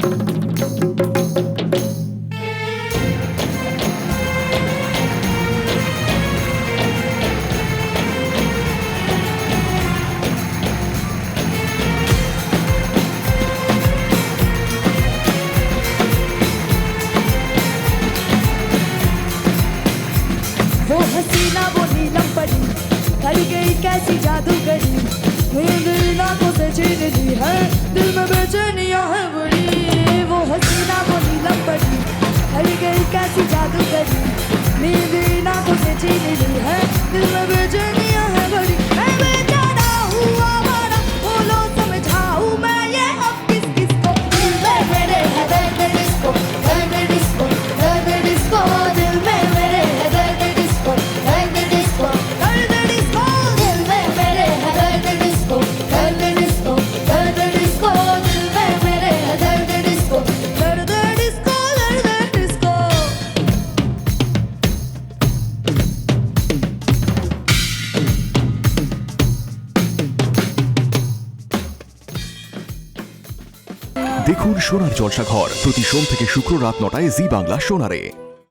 वो हसीना वो नीलम परी कर गई कैसी जादूगरी, मेरे दिल आंखों से छीन ली है, दिल में बेचैनियां है बड़ी। वो हसीना वो नीलम परी कर गई कैसी जादूगरी, मेरे दिल आंखों से छीन ली है, दिल में बेचैनियां है बड़ी। मैं बेचारा हुआ मारा, बोलो समझाऊं मैं ये अब किस किस को। दिल में मेरे है दर्द डिस्को, दर्द डिस्को, दर्द डिस्को, दिल में मेरे है दर्द डिस्को, दर्द डिस्को, दर्द डिस्को, दिल में मेरे है दर्द डिस्को, दर्द डिस्को, दर्द डिस्को, दिल में मेरे है दर्द डिस्को, दर्द डिस्को, दर्द डिस्को। দেখুন সোনার জলসাঘর প্রতি সোম থেকে শুক্র রাত 9টায় জি বাংলা সোনারে।